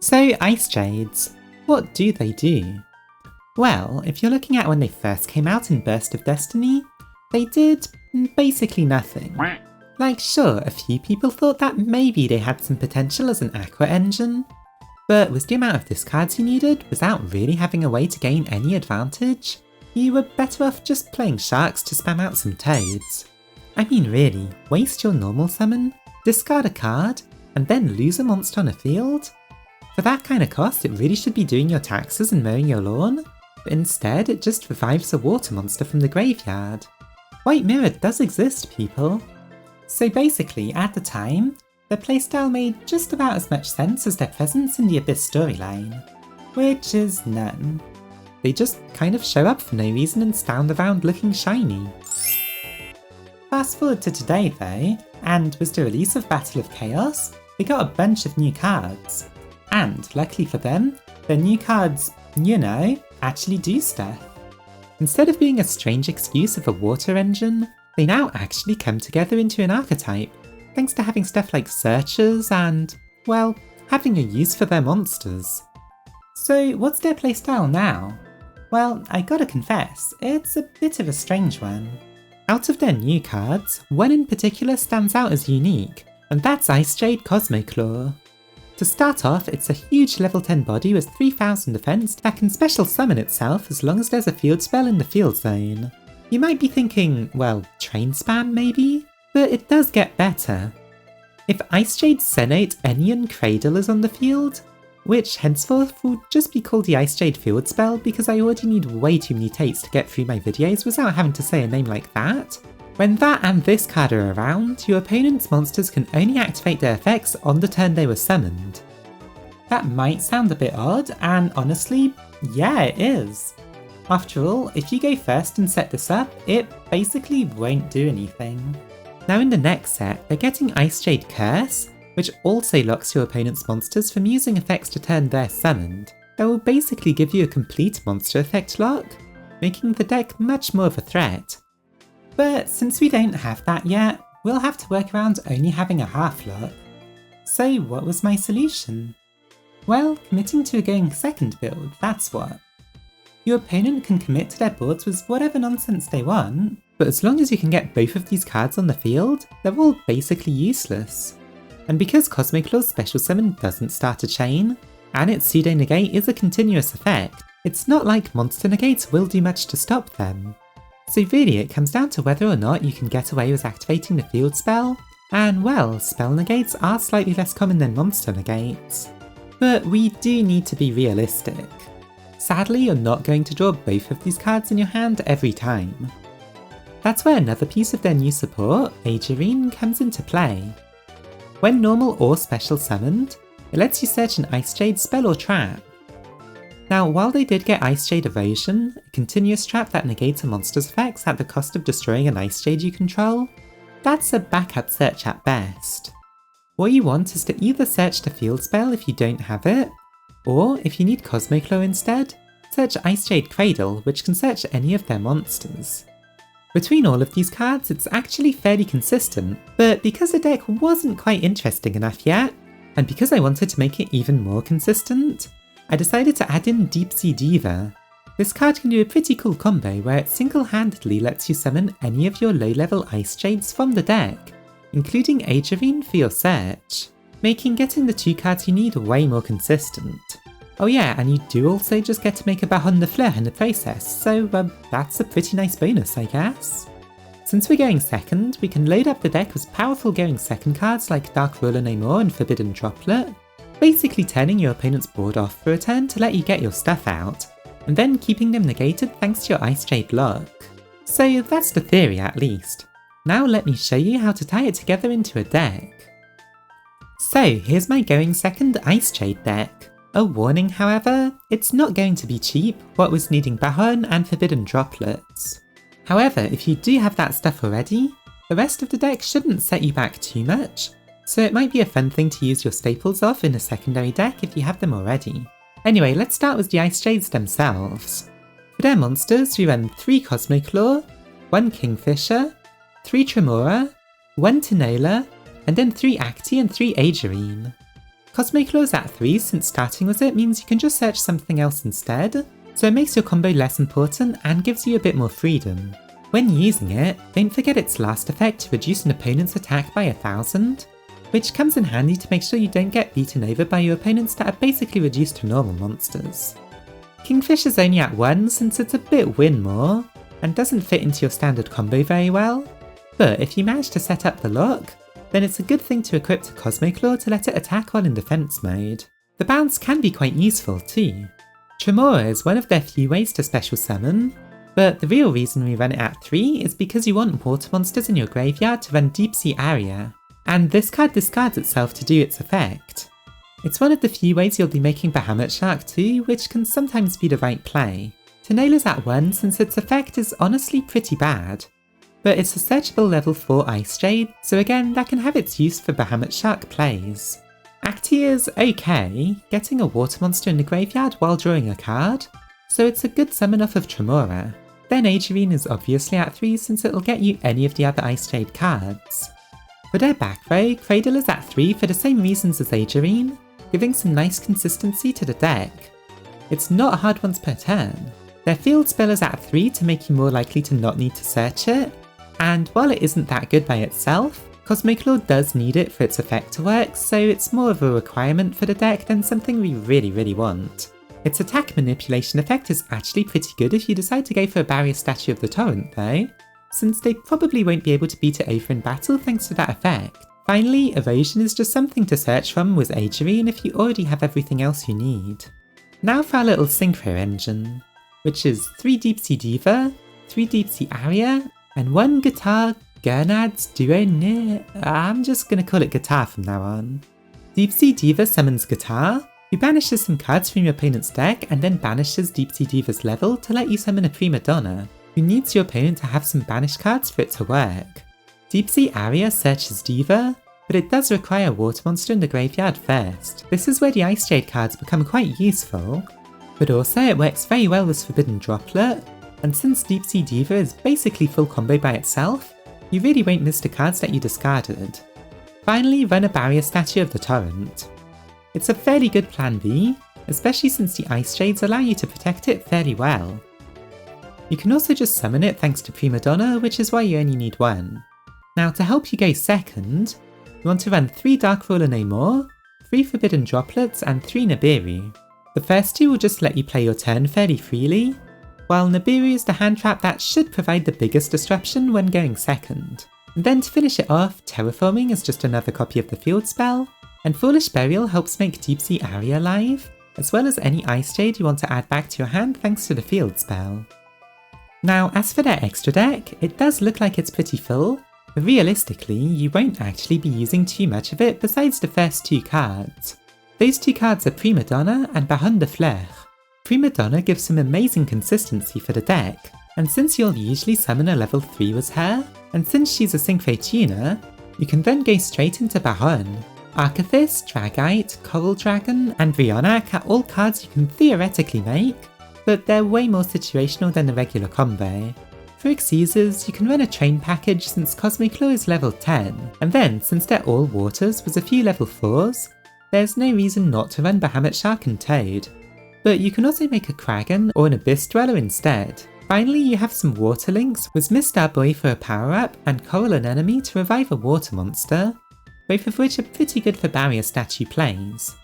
So Icejades, what do they do? Well, if you're looking at when they first came out in Burst of Destiny, they did basically nothing. Like sure, a few people thought that maybe they had some potential as an aqua engine, but with the amount of discards you needed without really having a way to gain any advantage, you were better off just playing sharks to spam out some toads. I mean really, waste your normal summon, discard a card, and then lose a monster on a field? For that kind of cost, it really should be doing your taxes and mowing your lawn, but instead it just revives a water monster from the graveyard. White Mirror does exist, people. So basically, at the time, their playstyle made just about as much sense as their presence in the Abyss storyline, which is none. They just kind of show up for no reason and stand around looking shiny. Fast forward to today though, and with the release of Battle of Chaos, they got a bunch of new cards. And luckily for them, their new cards, you know, actually do stuff. Instead of being a strange excuse of a water engine, they now actually come together into an archetype, thanks to having stuff like searchers and, well, having a use for their monsters. So what's their playstyle now? Well, I gotta confess, it's a bit of a strange one. Out of their new cards, one in particular stands out as unique, and that's Icejade Kosmochlor. To start off, it's a huge level 10 body with 3000 defense that can special summon itself as long as there's a field spell in the field zone. You might be thinking, well, train spam maybe? But it does get better. If Icejade Senate Enian Cradle is on the field, which henceforth will just be called the Icejade field spell because I already need way too many takes to get through my videos without having to say a name like that. When that and this card are around, your opponent's monsters can only activate their effects on the turn they were summoned. That might sound a bit odd, and honestly, yeah it is. After all, if you go first and set this up, it basically won't do anything. Now in the next set, they're getting Icejade Curse, which also locks your opponent's monsters from using effects to turn they're summoned. That will basically give you a complete monster effect lock, making the deck much more of a threat. But since we don't have that yet, we'll have to work around only having a half lock. So what was my solution? Well, committing to a going second build, that's what. Your opponent can commit to their boards with whatever nonsense they want, but as long as you can get both of these cards on the field, they're all basically useless. And because Kosmochlor's special summon doesn't start a chain, and its pseudo negate is a continuous effect, it's not like monster negates will do much to stop them. So really it comes down to whether or not you can get away with activating the field spell, and well, spell negates are slightly less common than monster negates. But we do need to be realistic. Sadly, you're not going to draw both of these cards in your hand every time. That's where another piece of their new support, Agerine, comes into play. When normal or special summoned, it lets you search an Icejade spell or trap. Now, while they did get Icejade Evasion, a continuous trap that negates a monster's effects at the cost of destroying an Icejade you control, that's a backup search at best. What you want is to either search the field spell if you don't have it, or if you need Kosmochlor instead, search Icejade Cradle, which can search any of their monsters. Between all of these cards, it's actually fairly consistent, but because the deck wasn't quite interesting enough yet, and because I wanted to make it even more consistent, I decided to add in Deep Sea Diva. This card can do a pretty cool combo where it single-handedly lets you summon any of your low-level Icejades from the deck, including Agerine for your search, making getting the two cards you need way more consistent. Oh yeah, and you do also just get to make a Baron de Fleur in the process, so that's a pretty nice bonus I guess. Since we're going second, we can load up the deck with powerful going second cards like Dark Ruler No More and Forbidden Droplet, basically turning your opponent's board off for a turn to let you get your stuff out, and then keeping them negated thanks to your Icejade lock. So that's the theory at least. Now let me show you how to tie it together into a deck. So here's my going second Icejade deck. A warning however, it's not going to be cheap, what with needing Baron and Forbidden Droplets. However, if you do have that stuff already, the rest of the deck shouldn't set you back too much, so it might be a fun thing to use your staples of in a secondary deck if you have them already. Anyway, let's start with the Icejades themselves. For their monsters, we run 3 Kosmochlor, 1 Kingfisher, 3 Tremora, 1 Tinola, and then 3 Acti and 3 Agerine. Kosmochlor is at 3 since starting with it means you can just search something else instead, so it makes your combo less important and gives you a bit more freedom. When using it, don't forget its last effect to reduce an opponent's attack by 1000, which comes in handy to make sure you don't get beaten over by your opponents that are basically reduced to normal monsters. Kingfish is only at 1 since it's a bit win more, and doesn't fit into your standard combo very well, but if you manage to set up the lock, then it's a good thing to equip to Kosmochlor to let it attack while in defense mode. The bounce can be quite useful too. Tremora is one of their few ways to special summon, but the real reason we run it at 3 is because you want water monsters in your graveyard to run Deep Sea Area, and this card discards itself to do its effect. It's one of the few ways you'll be making Bahamut Shark too, which can sometimes be the right play. Tenola's at 1 since its effect is honestly pretty bad, but it's a searchable level 4 Icejade, so again that can have its use for Bahamut Shark plays. Actia's okay, getting a water monster in the graveyard while drawing a card, so it's a good summon off of Tremora. Then Agerine is obviously at 3 since it'll get you any of the other Icejade cards. For their back row, Cradle is at 3 for the same reasons as Agerine, giving some nice consistency to the deck. It's not a hard once per turn. Their field spell is at 3 to make you more likely to not need to search it, and while it isn't that good by itself, Kosmochlor does need it for its effect to work, so it's more of a requirement for the deck than something we really want. Its attack manipulation effect is actually pretty good if you decide to go for a barrier statue of the torrent though, since they probably won't be able to beat it over in battle thanks to that effect. Finally, erosion is just something to search from with Agerine if you already have everything else you need. Now for our little synchro engine, which is 3 Deep Sea Diva, 3 Deep Sea Aria, and 1 Guitar Gernad's Duo Near. I'm just gonna call it Guitar from now on. Deep Sea Diva summons Guitar, who banishes some cards from your opponent's deck and then banishes Deep Sea Diva's level to let you summon a Prima Donna, who needs your opponent to have some banished cards for it to work. Deep Sea Aria searches Diva, but it does require a water monster in the graveyard first. This is where the Icejade cards become quite useful, but also it works very well with Forbidden Droplet, and since Deep Sea Diva is basically full combo by itself, you really won't miss the cards that you discarded. Finally, run a barrier statue of the torrent. It's a fairly good plan B, especially since the Icejades allow you to protect it fairly well. You can also just summon it thanks to Prima Donna, which is why you only need 1. Now to help you go second, you want to run 3 Dark Roller No More, 3 Forbidden Droplets and 3 Nibiru. The first 2 will just let you play your turn fairly freely, while Nibiru is the hand trap that should provide the biggest disruption when going second. And then to finish it off, Terraforming is just another copy of the field spell, and Foolish Burial helps make Deep Sea Aria live, as well as any Icejade you want to add back to your hand thanks to the field spell. Now as for their extra deck, it does look like it's pretty full, but realistically you won't actually be using too much of it besides the first 2 cards. Those 2 cards are Prima Donna and Baron de Fleur. Prima Donna gives some amazing consistency for the deck, and since you'll usually summon a level 3 with her, and since she's a Synchro tuner, you can then go straight into Baron. Archethys, Dragite, Coral Dragon, and Rionak are all cards you can theoretically make, but they're way more situational than the regular combo. For Icejades, you can run a train package since Kosmochlor is level 10, and then since they're all waters with a few level 4s, there's no reason not to run Bahamut Shark and Toad. But you can also make a Kraken or an Abyss Dweller instead. Finally, you have some water links with Mr. Boy for a power up and Coral Anemone to revive a water monster, both of which are pretty good for barrier statue plays.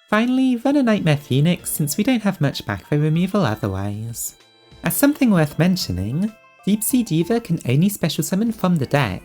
Finally, run a Nightmare Phoenix since we don't have much back row removal otherwise. As something worth mentioning, Deep Sea Diva can only special summon from the deck.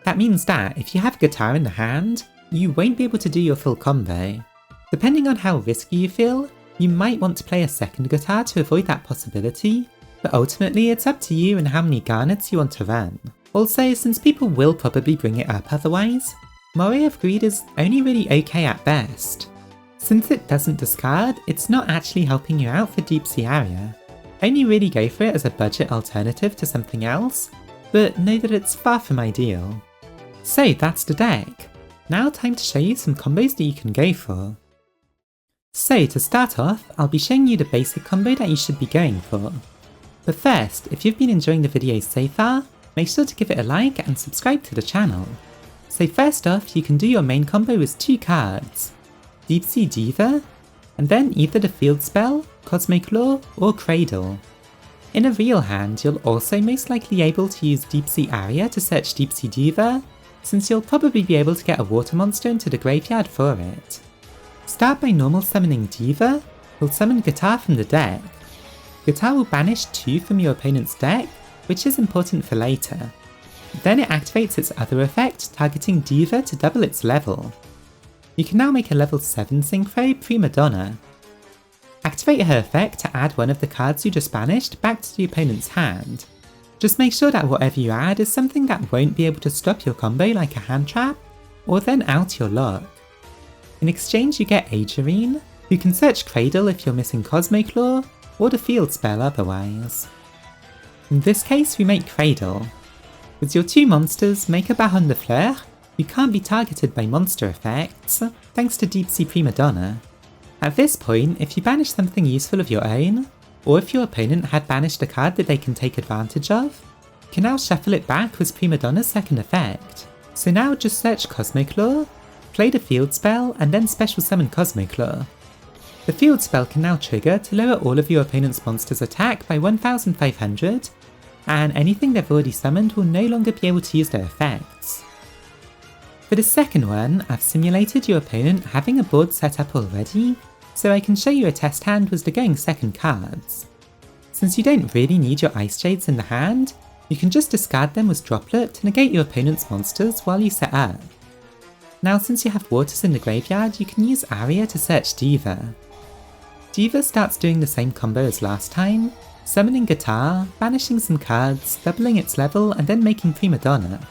That means that if you have Guitar in the hand, you won't be able to do your full combo. Depending on how risky you feel, you might want to play a second Guitar to avoid that possibility, but ultimately it's up to you and how many garnets you want to run. Also, since people will probably bring it up otherwise, Moray of Greed is only really okay at best. Since it doesn't discard, it's not actually helping you out for Deep Sea Aria. Only really go for it as a budget alternative to something else, but know that it's far from ideal. So that's the deck. Now time to show you some combos that you can go for. So to start off, I'll be showing you the basic combo that you should be going for. But first, if you've been enjoying the videos so far, make sure to give it a like and subscribe to the channel. So first off, you can do your main combo with 2 cards. Deep Sea Diva, and then either the field spell, Kosmochlor, or Cradle. In a real hand, you'll also most likely be able to use Deep Sea Area to search Deep Sea Diva, since you'll probably be able to get a water monster into the graveyard for it. Start by normal summoning Diva, you'll summon Guitar from the deck. Guitar will banish 2 from your opponent's deck, which is important for later. Then it activates its other effect, targeting Diva to double its level. You can now make a level 7 Synchro Prima Donna. Activate her effect to add one of the cards you just banished back to the opponent's hand. Just make sure that whatever you add is something that won't be able to stop your combo like a hand trap, or then out your lock. In exchange you get Agerine, who can search Cradle if you're missing Kosmochlor, or the field spell otherwise. In this case we make Cradle. With your 2 monsters, make a Baron de Fleur, who can't be targeted by monster effects, thanks to Deep Sea Prima Donna. At this point, if you banish something useful of your own, or if your opponent had banished a card that they can take advantage of, you can now shuffle it back with Prima Donna's second effect. So now just search Kosmochlor, play the field spell, and then special summon Kosmochlor. The field spell can now trigger to lower all of your opponent's monsters' attack by 1500, and anything they've already summoned will no longer be able to use their effects. For the second one, I've simulated your opponent having a board set up already, so I can show you a test hand with the going second cards. Since you don't really need your Icejades in the hand, you can just discard them with Droplet to negate your opponent's monsters while you set up. Now since you have waters in the graveyard, you can use Aria to search Diva. Diva starts doing the same combo as last time, summoning Guitar, banishing some cards, doubling its level, and then making Prima Donna.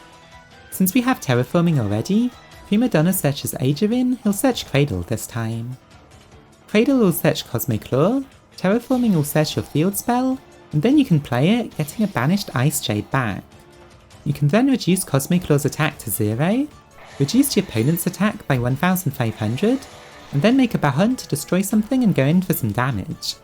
Since we have Terraforming already, Prima Donna searches Agerine, he'll search Cradle this time. Cradle will search Kosmochlor, Terraforming will search your field spell, and then you can play it, getting a banished Icejade back. You can then reduce Kosmochlor's attack to 0, reduce the opponent's attack by 1500, and then make a Baron to destroy something and go in for some damage.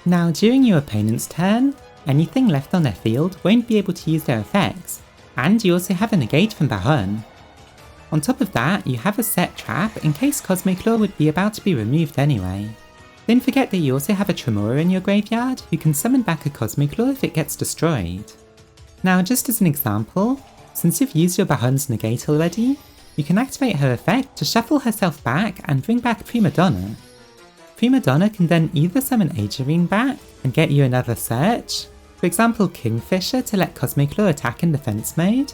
Now during your opponent's turn, anything left on their field won't be able to use their effects, and you also have a negate from Baron. On top of that, you have a set trap in case Kosmochlor would be about to be removed anyway. Don't forget that you also have a Tremora in your graveyard who can summon back a Kosmochlor if it gets destroyed. Now just as an example, since you've used your Baron's negate already, you can activate her effect to shuffle herself back and bring back Prima Donna. Prima Donna can then either summon Agerine back and get you another search, for example Kingfisher to let Kosmochlor attack in defense mode,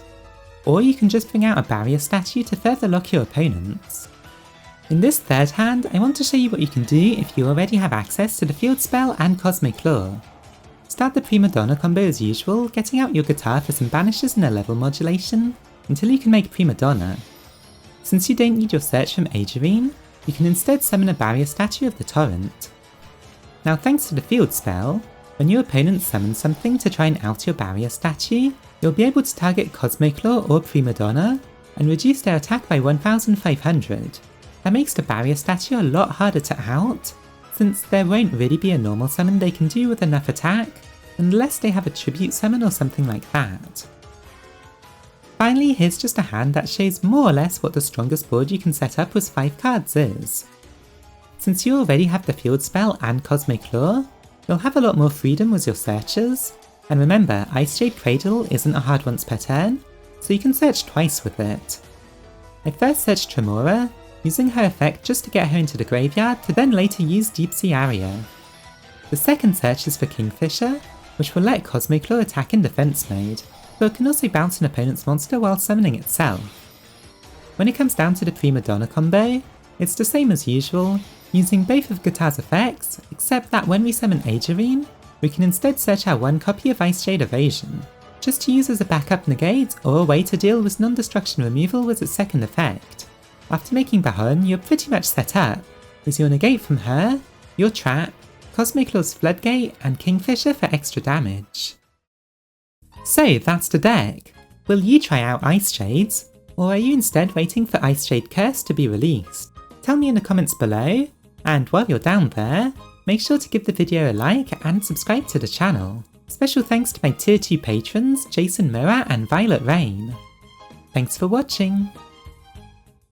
or you can just bring out a barrier statue to further lock your opponents. In this third hand, I want to show you what you can do if you already have access to the field spell and Kosmochlor. Start the Prima Donna combo as usual, getting out your Guitar for some banishes and a level modulation, until you can make Prima Donna. Since you don't need your search from Agerine, you can instead summon a barrier statue of the Torrent. Now thanks to the field spell, when your opponent summons something to try and out your barrier statue, you'll be able to target Kosmochlor or Prima Donna, and reduce their attack by 1500. That makes the barrier statue a lot harder to out, since there won't really be a normal summon they can do with enough attack, unless they have a tribute summon or something like that. Finally, here's just a hand that shows more or less what the strongest board you can set up with 5 cards is. Since you already have the field spell and Kosmochlor, you'll have a lot more freedom with your searches, and remember, Icejade Cradle isn't a hard once per turn, so you can search twice with it. I first searched Tremora, using her effect just to get her into the graveyard to then later use Deep Sea Area. The second search is for Kingfisher, which will let Kosmochlor attack in defense mode, but can also bounce an opponent's monster while summoning itself. When it comes down to the Prima Donna combo, it's the same as usual, using both of Guitar's effects, except that when we summon Agerine, we can instead search our one copy of Icejade Evasion, just to use as a backup negate or a way to deal with non-destruction removal with its second effect. After making Baron, you're pretty much set up, with your negate from her, your trap, Kosmochlor's floodgate, and Kingfisher for extra damage. So that's the deck. Will you try out Icejades, or are you instead waiting for Icejade Curse to be released? Tell me in the comments below, and while you're down there, make sure to give the video a like and subscribe to the channel. Special thanks to my tier 2 patrons Jason Moa and Violet Rain. Thanks for watching!